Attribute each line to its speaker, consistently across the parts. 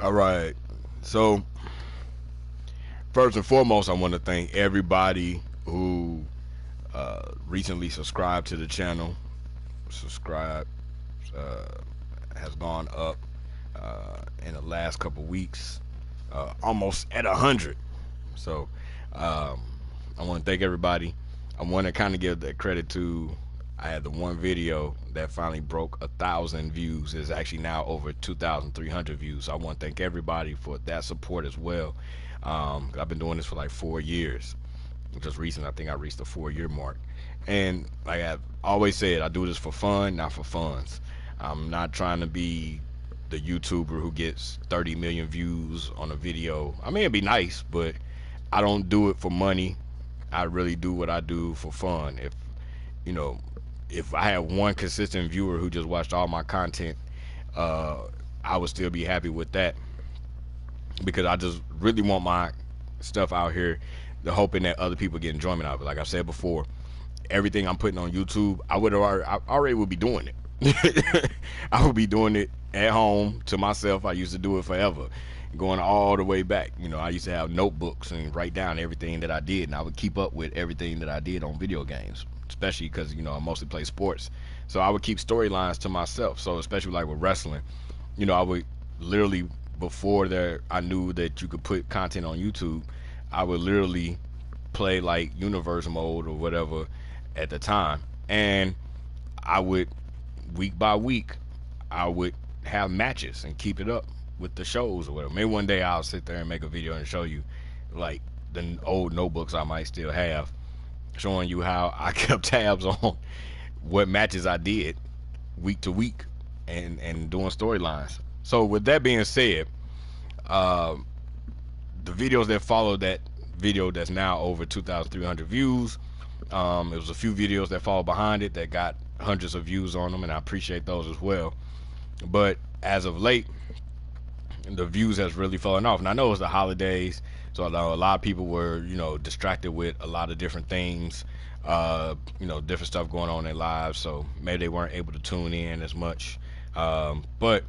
Speaker 1: All right. So first and foremost, I want to thank everybody who recently subscribed to the channel. Subscribe uh, has gone up in the last couple weeks, almost at 100. So um, I want to thank everybody. I want to kind of give that credit to. I had the one video that finally broke 1,000 views. It's actually now over 2,300 views. So I want to thank everybody for that support as well. I've been doing this for like 4 years. Just recently, I think I reached the 4 year mark. And like I've always said, I do this for fun, not for funds. I'm not trying to be the YouTuber who gets 30 million views on a video. I mean, it'd be nice, but I don't do it for money. I really do what I do for fun. You know, if I had one consistent viewer who just watched all my content, uh, I would still be happy with that because I just really want my stuff out here, the hoping that other people get enjoyment out of it. Like I said before, everything I'm putting on YouTube, I already would be doing it. I would be doing it at home to myself. I used to do it forever, going all the way back. I used to have notebooks and write down everything that I did, and I would keep up with everything that I did on video games, especially because I mostly play sports. So I would keep storylines to myself. So especially like with wrestling, I would literally before there I knew that you could put content on YouTube, I would literally play like universe mode or whatever at the time, and I would week by week I would have matches and keep it up with the shows or whatever. Maybe one day I'll sit there and make a video and show you like the old notebooks I might still have, showing you how I kept tabs on what matches I did week to week and doing storylines. So with that being said, uh, the videos that followed that video that's now over 2,300 views, it was a few videos that followed behind it that got hundreds of views on them, and I appreciate those as well. But as of late, the views has really fallen off, and I know it's the holidays, so I know a lot of people were distracted with a lot of different things, different stuff going on in their lives, so maybe they weren't able to tune in as much. But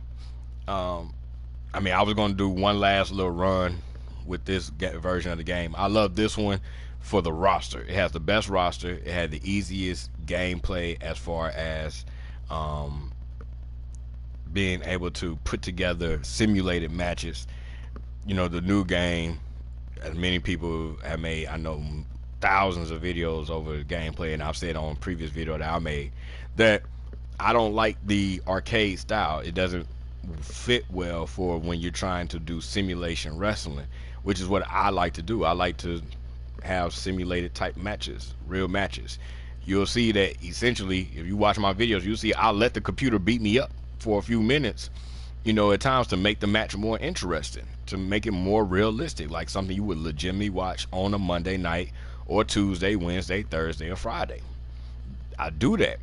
Speaker 1: I mean, I was going to do one last little run with this version of the game. I love this one for the roster. It has the best roster. It had the easiest gameplay as far as being able to put together simulated matches. The new game, as many people have made, I know thousands of videos over the gameplay, and I've said on previous video that I made that I don't like the arcade style. It doesn't fit well for when you're trying to do simulation wrestling, which is what I like to do. I like to have simulated type matches, real matches. You'll see that essentially, if you watch my videos, you'll see I'll let the computer beat me up for a few minutes, at times to make the match more interesting, to make it more realistic, like something you would legitimately watch on a Monday night or Tuesday, Wednesday, Thursday, or Friday. I do that.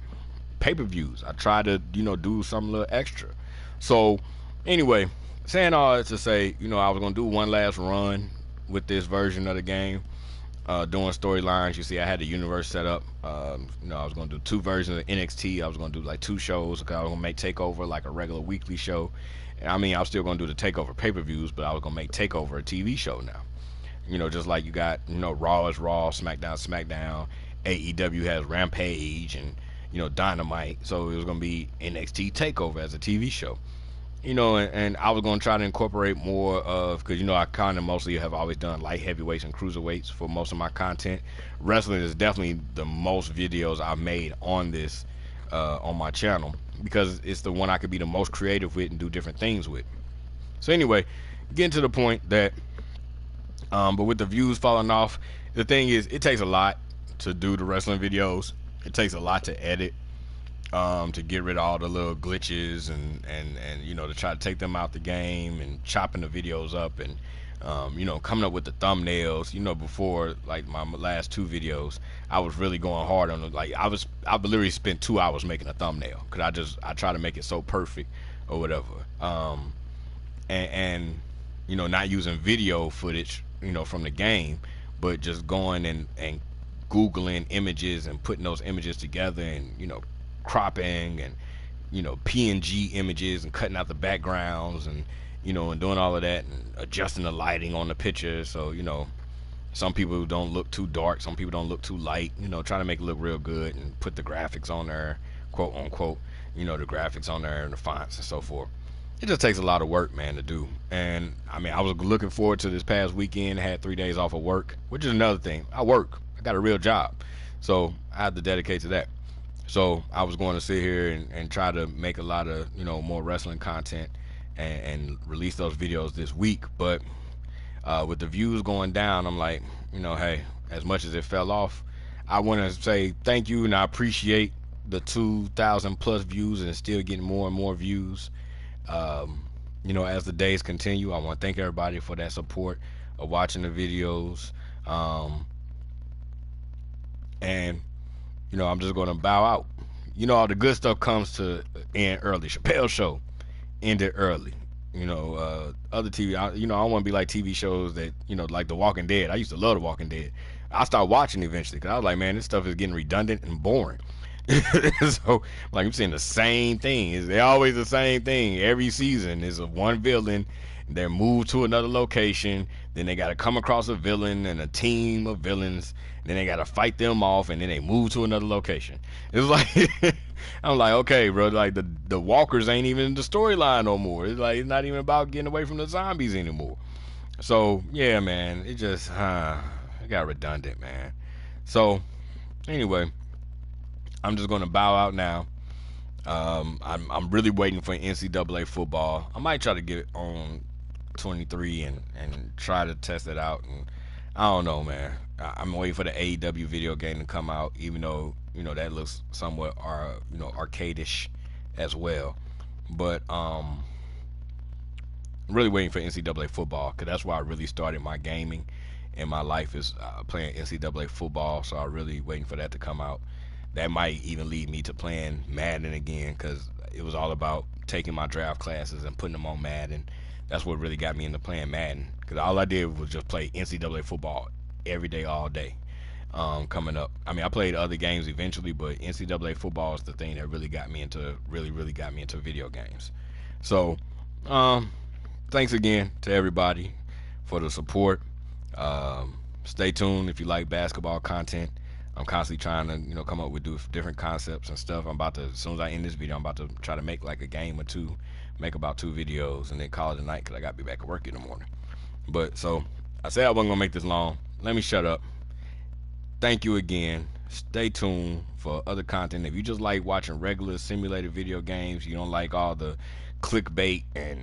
Speaker 1: Pay-per-views. I try to, do something a little extra. So, anyway, saying all that to say, I was going to do one last run with this version of the game, doing storylines. You see, I had the universe set up. I was going to do two versions of NXT. I was going to do like two shows. I was going to make TakeOver like a regular weekly show. I mean, I was still going to do the TakeOver pay-per-views, but I was going to make TakeOver a TV show now. Just like you got, Raw is Raw, SmackDown. AEW has Rampage and, Dynamite. So it was going to be NXT TakeOver as a TV show. And I was going to try to incorporate more of, because, I kind of mostly have always done light heavyweights and cruiserweights for most of my content. Wrestling is definitely the most videos I've made on this, on my channel, because it's the one I could be the most creative with and do different things with. So anyway, getting to the point that, but with the views falling off, the thing is, it takes a lot to do the wrestling videos. It takes a lot to edit. To get rid of all the little glitches and to try to take them out the game and chopping the videos up and coming up with the thumbnails. Before like my last two videos, I was really going hard on it. Like I literally spent 2 hours making a thumbnail because I try to make it so perfect or whatever. And not using video footage from the game, but just going and googling images and putting those images together and cropping and PNG images and cutting out the backgrounds and and doing all of that and adjusting the lighting on the picture. So, some people don't look too dark, some people don't look too light, trying to make it look real good and put the graphics on there, quote unquote, the graphics on there and the fonts and so forth. It just takes a lot of work, man, to do. And I mean, I was looking forward to this past weekend. I had 3 days off of work, which is another thing. I work. I got a real job, so I had to dedicate to that. So I was going to sit here and try to make a lot of more wrestling content and release those videos this week. But with the views going down, I'm like, hey, as much as it fell off, I want to say thank you and I appreciate the 2,000 plus views and still getting more and more views. As the days continue, I want to thank everybody for that support of watching the videos. And I'm just going to bow out. All the good stuff comes to end early. Chappelle's show ended early. Other TV, I don't want to be like TV shows that, like The Walking Dead. I used to love The Walking Dead. I started watching eventually because I was like, man, this stuff is getting redundant and boring. So, like, I'm saying the same thing. They're always the same thing. Every season is a one villain. They're moved to another location. Then they got to come across a villain and a team of villains. Then they got to fight them off, and then they move to another location. It's like, I'm like, okay, bro. Like the walkers ain't even the storyline no more. It's like it's not even about getting away from the zombies anymore. So yeah, man, it just it got redundant, man. So anyway, I'm just gonna bow out now. I'm really waiting for NCAA football. I might try to get on 23 and try to test it out. And I don't know, man. I'm waiting for the AEW video game to come out, even though that looks somewhat arcadish as well. But I'm really waiting for NCAA football because that's where I really started my gaming in my life is playing NCAA football. So I'm really waiting for that to come out. That might even lead me to playing Madden again because it was all about taking my draft classes and putting them on Madden. That's what really got me into playing Madden because all I did was just play NCAA football every day, all day. Coming up, I mean, I played other games eventually, but NCAA football is the thing that really got me into video games. So, thanks again to everybody for the support. Stay tuned if you like basketball content. I'm constantly trying to, come up with different concepts and stuff. I'm about to, as soon as I end this video, I'm about to try to make like a game or two, make about 2 videos, and then call it a night because I got to be back at work in the morning. But so I said I wasn't gonna make this long. Let me shut up. Thank you again. Stay tuned for other content. If you just like watching regular simulated video games, you don't like all the clickbait and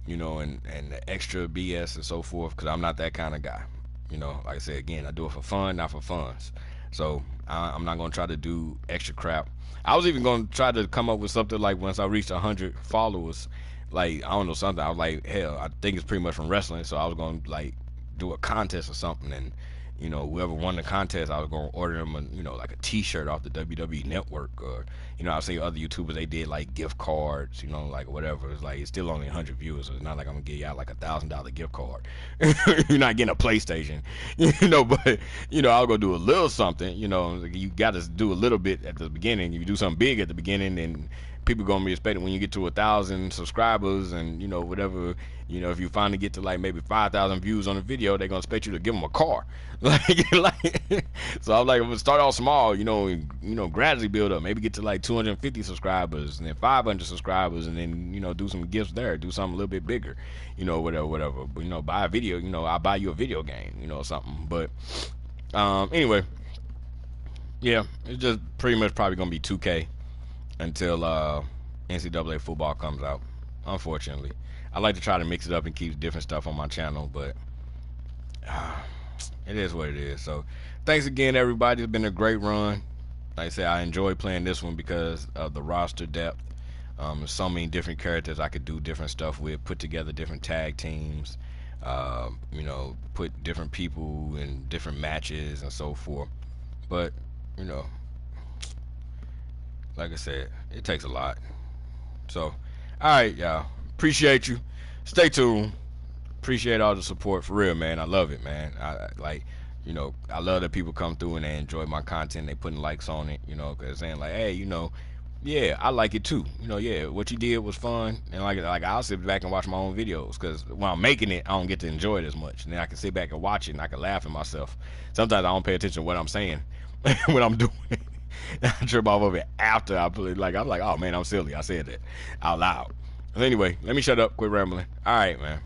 Speaker 1: and the extra BS and so forth, because I'm not that kind of guy. Like I said again, I do it for fun, not for funds. So I'm not gonna try to do extra crap. I was even gonna try to come up with something like once I reached 100 followers, like I don't know something. I was like, hell, I think it's pretty much from wrestling. So I was gonna like do a contest or something, and whoever won the contest, I was gonna order them like a T-shirt off the WWE Network, or I'll say other YouTubers they did like gift cards, like whatever. It's like it's still only 100 viewers, so it's not like I'm gonna give y'all like $1,000 gift card. You're not getting a PlayStation, but I'll go do a little something. You got to do a little bit at the beginning. If you do something big at the beginning, then people gonna be expecting when you get to 1,000 subscribers and whatever. If you finally get to like maybe 5,000 views on a video, they're gonna expect you to give them a car. So I'm like, I'm gonna start off small, and, gradually build up. Maybe get to like 250 subscribers and then 500 subscribers, and then do some gifts there, do something a little bit bigger, whatever. But buy a video, I'll buy you a video game, or something. But anyway, yeah, it's just pretty much probably gonna be 2K until NCAA football comes out. Unfortunately, I like to try to mix it up and keep different stuff on my channel, but it is what it is. So thanks again, everybody. It's been a great run. Like I said, I enjoy playing this one because of the roster depth. There's so many different characters I could do different stuff with, put together different tag teams, put different people in different matches and so forth. But like I said, it takes a lot. So, alright, y'all. Appreciate you. Stay tuned. Appreciate all the support, for real, man. I love it, man. I love that people come through and they enjoy my content. They putting likes on it, because saying like, hey, Yeah, I like it too. You know, yeah, what you did was fun, and like I'll sit back and watch my own videos because when I'm making it, I don't get to enjoy it as much. And then I can sit back and watch it, and I can laugh at myself. Sometimes I don't pay attention to what I'm saying when I'm doing it. I trip off of it after I put it. Like I'm like, oh man, I'm silly. I said that out loud. But anyway, let me shut up. Quit rambling. All right, man.